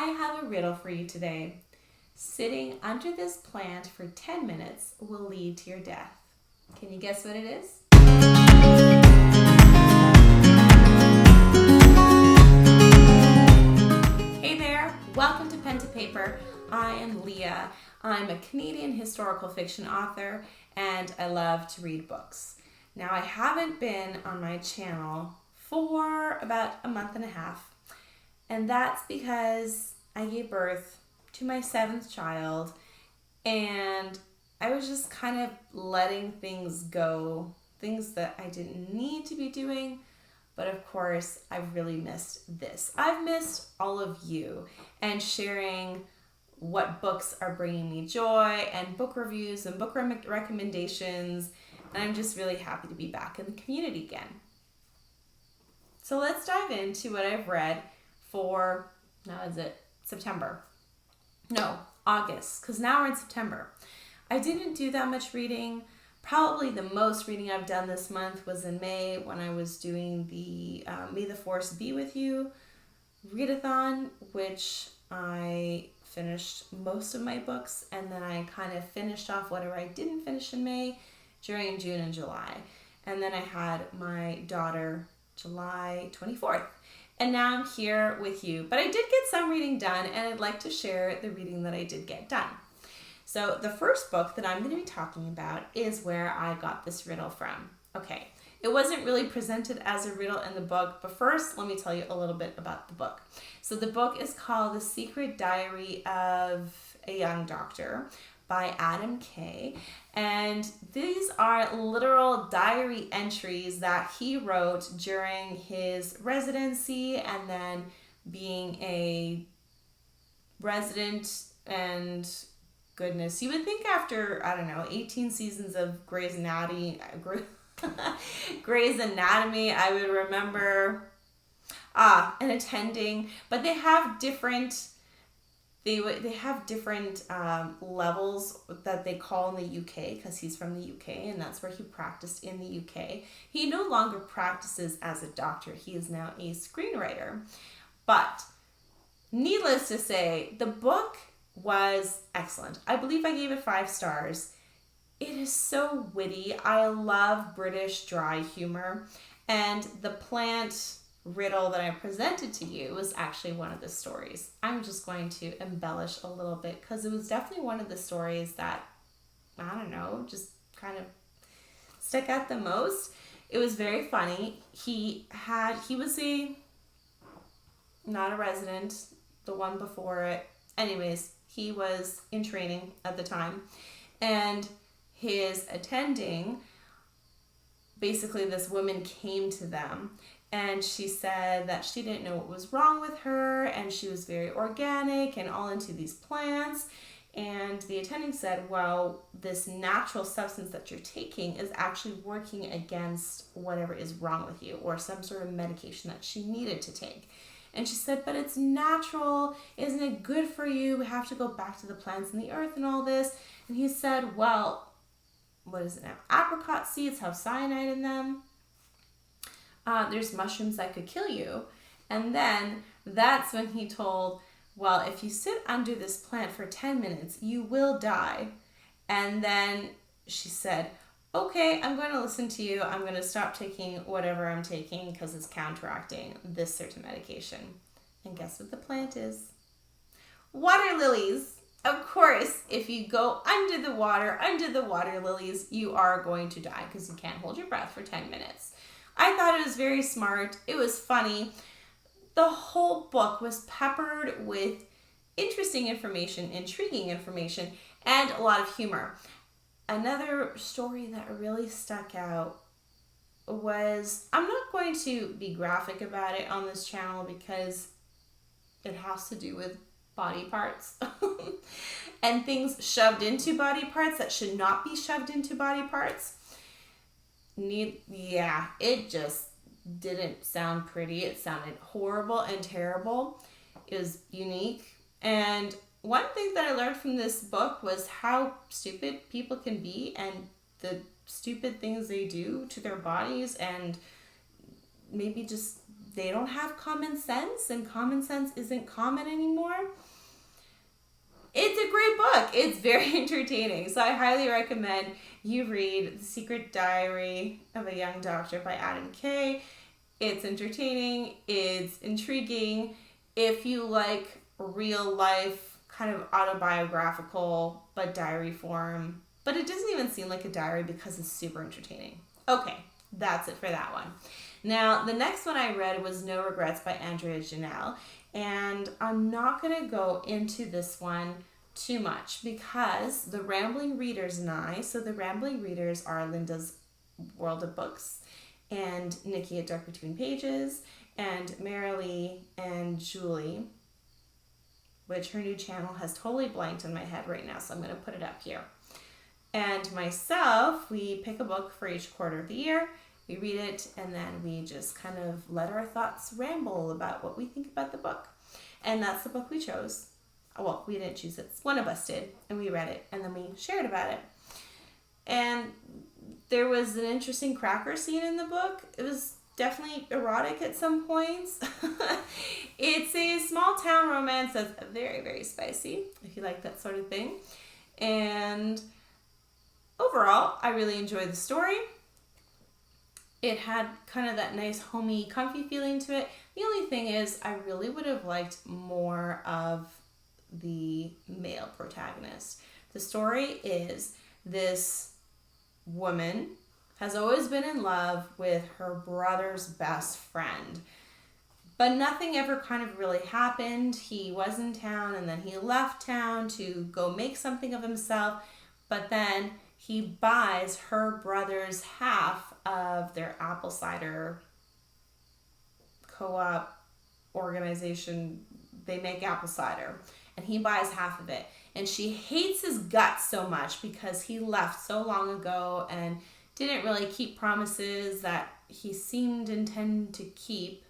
I have a riddle for you today. Sitting under this plant for 10 minutes will lead to your death. Can you guess what it is? Hey there, welcome to Pen to Paper. I am Leah. I'm a Canadian historical fiction author and I love to read books. Now, I haven't been on my channel for about a month and a half, and that's because I gave birth to my 7th child and I was just kind of letting things go, things that I didn't need to be doing. But of course, I've really missed this. I've missed all of you and sharing what books are bringing me joy and book reviews and book recommendations. And I'm just really happy to be back in the community again. So let's dive into what I've read for, now is it September? No, August, because now we're in September. I didn't do that much reading. Probably the most reading I've done this month was in May when I was doing the May the Force Be With You readathon, which I finished most of my books, and then I kind of finished off whatever I didn't finish in May during June and July. And then I had my daughter July 24th. And now I'm here with you. But I did get some reading done, and I'd like to share the reading that I did get done. So the first book that I'm going to be talking about is where I got this riddle from. Okay, it wasn't really presented as a riddle in the book, but first let me tell you a little bit about the book. So the book is called The Secret Diary of a Young Doctor by Adam Kay. And these are literal diary entries that he wrote during his residency and then being a resident. And goodness, you would think after, 18 seasons of Grey's Anatomy, I would remember and attending, but they have different levels that they call in the UK, because he's from the UK and that's where he practiced in the UK. He no longer practices as a doctor. He is now a screenwriter. But needless to say, the book was excellent. I believe I gave it 5 stars. It is so witty. I love British dry humor, and the plant riddle that I presented to you was actually one of the stories. I'm just going to embellish a little bit because it was definitely one of the stories that, just kind of stuck out the most. It was very funny. He was not a resident, the one before it. Anyways, he was in training at the time, and his attending, basically this woman came to them and she said that she didn't know what was wrong with her and she was very organic and all into these plants. And the attending said, well, this natural substance that you're taking is actually working against whatever is wrong with you, or some sort of medication that she needed to take. And she said, but it's natural. Isn't it good for you? We have to go back to the plants and the earth and all this. And he said, well, what is it now? Apricot seeds have cyanide in them. There's mushrooms that could kill you. And then that's when he told, well, if you sit under this plant for 10 minutes, you will die. And then she said, okay, I'm going to listen to you. I'm going to stop taking whatever I'm taking because it's counteracting this certain medication. And guess what the plant is? Water lilies. Of course, if you go under the water lilies, you are going to die because you can't hold your breath for 10 minutes. I thought it was very smart. It was funny. The whole book was peppered with interesting information, intriguing information, and a lot of humor. Another story that really stuck out was, I'm not going to be graphic about it on this channel because it has to do with body parts and things shoved into body parts that should not be shoved into body parts. It just didn't sound pretty. It sounded horrible and terrible. It was unique. And one thing that I learned from this book was how stupid people can be and the stupid things they do to their bodies, and maybe just they don't have common sense, and common sense isn't common anymore. It's a great book. It's very entertaining. So I highly recommend you read The Secret Diary of a Young Doctor by Adam Kay. It's entertaining. It's intriguing. If you like real life, kind of autobiographical, but diary form. But it doesn't even seem like a diary because it's super entertaining. Okay, that's it for that one. Now, the next one I read was No Regrets by Andrea Janelle. And I'm not going to go into this one too much because the Rambling Readers and I, so the Rambling Readers are Linda's World of Books, and Nikki at Dark Between Pages, and Marilee and Julie, which her new channel has totally blanked in my head right now, so I'm going to put it up here. And myself, we pick a book for each quarter of the year, we read it, and then we just kind of let our thoughts ramble about what we think about the book. And that's the book we chose. Well, we didn't choose it. One of us did, and we read it, and then we shared about it. And there was an interesting cracker scene in the book. It was definitely erotic at some points. It's a small town romance that's very, very spicy, if you like that sort of thing. And overall, I really enjoyed the story. It had kind of that nice, homey, comfy feeling to it. The only thing is, I really would have liked more of the male protagonist. The story is this woman has always been in love with her brother's best friend. But nothing ever kind of really happened. He was in town and then he left town to go make something of himself. But then he buys her brother's half of their apple cider co-op organization. They make apple cider. And he buys half of it. And she hates his guts so much because he left so long ago and didn't really keep promises that he seemed to intend to keep.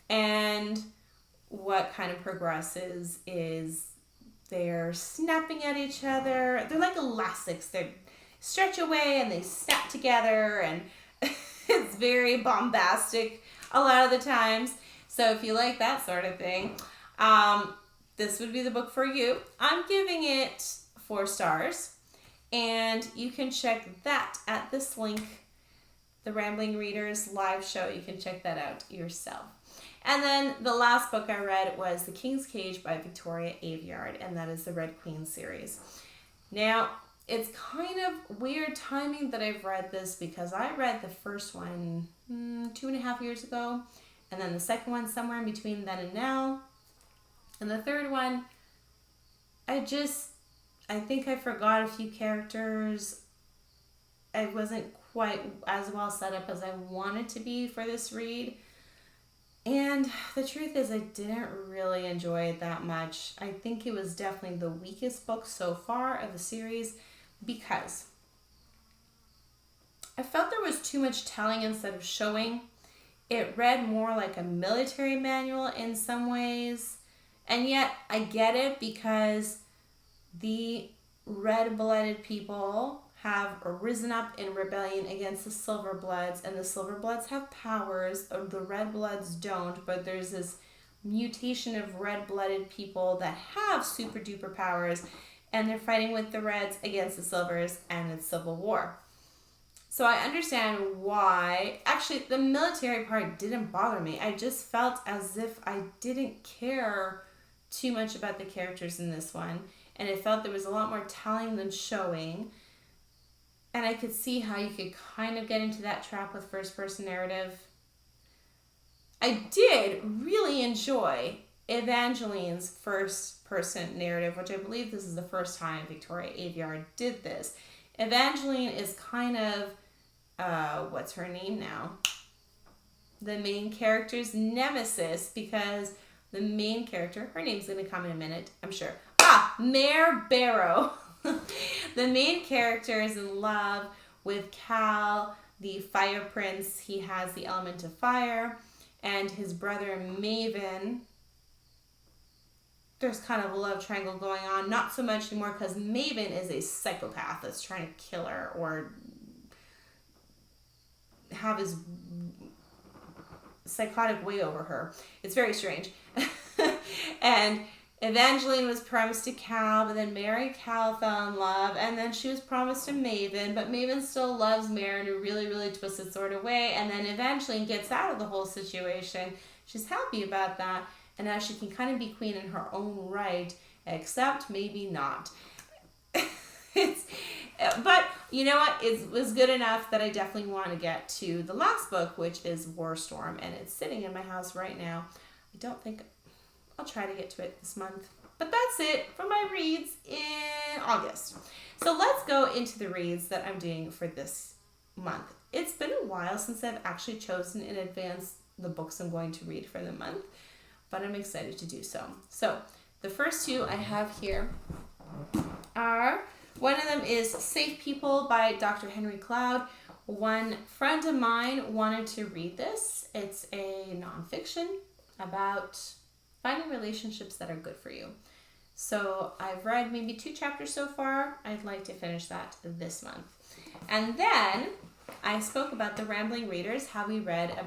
And what kind of progresses is they're snapping at each other. They're like elastics. They stretch away and they snap together, and it's very bombastic a lot of the times. So if you like that sort of thing, this would be the book for you. I'm giving it 4 stars, and you can check that at this link, the Rambling Readers live show. You can check that out yourself. And then the last book I read was The King's Cage by Victoria Aveyard, and that is the Red Queen series. Now, it's kind of weird timing that I've read this because I read the first one 2.5 years ago, and then the second one somewhere in between then and now. And the third one, I think I forgot a few characters. I wasn't quite as well set up as I wanted to be for this read. And the truth is, I didn't really enjoy it that much. I think it was definitely the weakest book so far of the series because I felt there was too much telling instead of showing. It read more like a military manual in some ways. And yet I get it because the red-blooded people have risen up in rebellion against the Silverbloods, and the Silverbloods have powers, the Redbloods don't, but there's this mutation of red-blooded people that have super-duper powers, and they're fighting with the Reds against the Silvers, and it's civil war. So I understand why. Actually, the military part didn't bother me. I just felt as if I didn't care too much about the characters in this one, and it felt there was a lot more telling than showing. And I could see how you could kind of get into that trap with first-person narrative. I did really enjoy Evangeline's first-person narrative, which I believe this is the first time Victoria Aveyard did this. Evangeline is kind of, what's her name now? The main character's nemesis, because the main character, her name's going to come in a minute, I'm sure. Mare Barrow. The main character is in love with Cal, the fire prince. He has the element of fire. And his brother Maven, there's kind of a love triangle going on. Not so much anymore because Maven is a psychopath that's trying to kill her or have his psychotic way over her. It's very strange. And Evangeline was promised to Cal, but then Mary and Cal fell in love, and then she was promised to Maven, but Maven still loves Mary in a really, really twisted sort of way, and then Evangeline gets out of the whole situation. She's happy about that, and now she can kind of be queen in her own right, except maybe not. But you know what? It was good enough that I definitely want to get to the last book, which is War Storm, and it's sitting in my house right now. I don't think I'll try to get to it this month. But that's it for my reads in August. So let's go into the reads that I'm doing for this month. It's been a while since I've actually chosen in advance the books I'm going to read for the month, but I'm excited to do so. So the first two I have here are, one of them is Safe People by Dr. Henry Cloud. One friend of mine wanted to read this. It's a nonfiction about finding relationships that are good for you. So I've read maybe 2 chapters so far. I'd like to finish that this month. And then I spoke about the Rambling Readers, how we read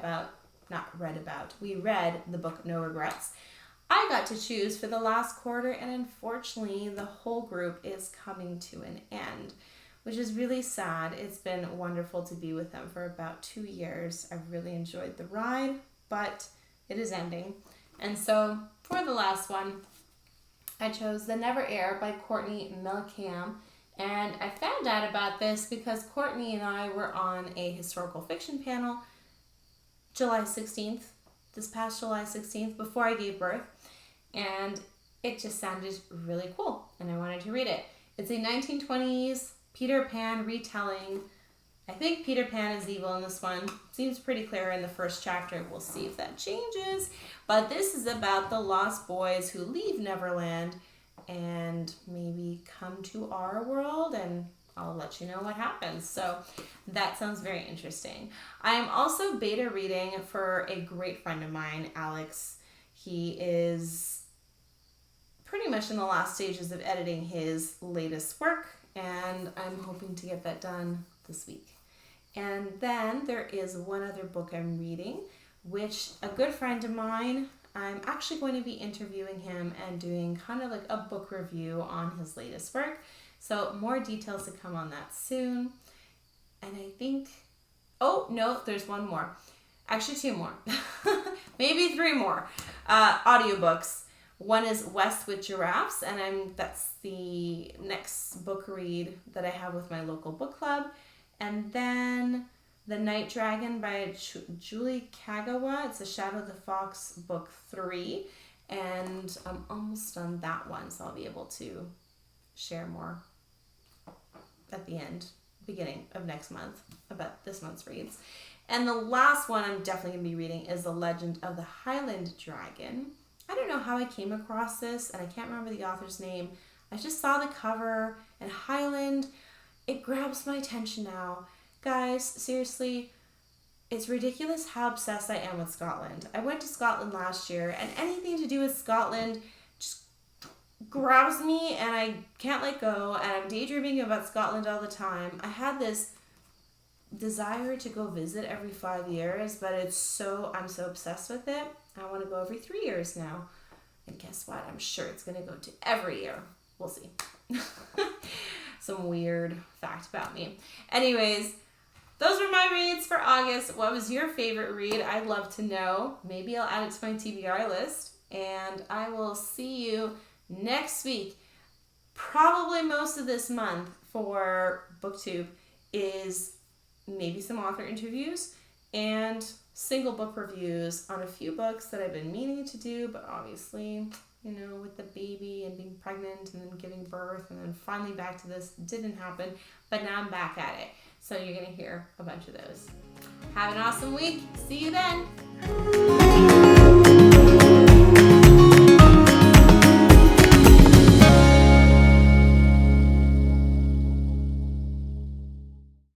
the book No Regrets. I got to choose for the last quarter, and unfortunately the whole group is coming to an end, which is really sad. It's been wonderful to be with them for about 2 years. I've really enjoyed the ride, but it is ending. And so for the last one, I chose The Never Air by Courtney Melcam. And I found out about this because Courtney and I were on a historical fiction panel July 16th, this past July 16th, before I gave birth. And it just sounded really cool, and I wanted to read it. It's a 1920s Peter Pan retelling. I think Peter Pan is evil in this one. Seems pretty clear in the first chapter. We'll see if that changes. But this is about the lost boys who leave Neverland and maybe come to our world, and I'll let you know what happens. So that sounds very interesting. I am also beta reading for a great friend of mine, Alex. He is pretty much in the last stages of editing his latest work, and I'm hoping to get that done this week. And then there is one other book I'm reading, which a good friend of mine, I'm actually going to be interviewing him and doing kind of like a book review on his latest work. So more details to come on that soon. And I think, oh no, there's one more. Actually 2 more. Maybe 3 more. Audiobooks. One is West with Giraffes, and that's the next book read that I have with my local book club. And then The Night Dragon by Julie Kagawa. It's a Shadow the Fox book 3. And I'm almost done that one, so I'll be able to share more at the beginning of next month about this month's reads. And the last one I'm definitely going to be reading is The Legend of the Highland Dragon. I don't know how I came across this, and I can't remember the author's name. I just saw the cover, and Highland, it grabs my attention now. Guys, seriously, it's ridiculous how obsessed I am with Scotland. I went to Scotland last year, and anything to do with Scotland just grabs me, and I can't let go, and I'm daydreaming about Scotland all the time. I had this desire to go visit every 5 years, but I'm so obsessed with it. I want to go every 3 years now. And guess what? I'm sure it's going to go to every year. We'll see. Some weird fact about me. Anyways, those were my reads for August. What was your favorite read? I'd love to know. Maybe I'll add it to my TBR list. And I will see you next week. Probably most of this month for BookTube is maybe some author interviews and single book reviews on a few books that I've been meaning to do, but obviously, with the baby and being pregnant and then giving birth and then finally back to this didn't happen, but now I'm back at it. So you're going to hear a bunch of those. Have an awesome week. See you then.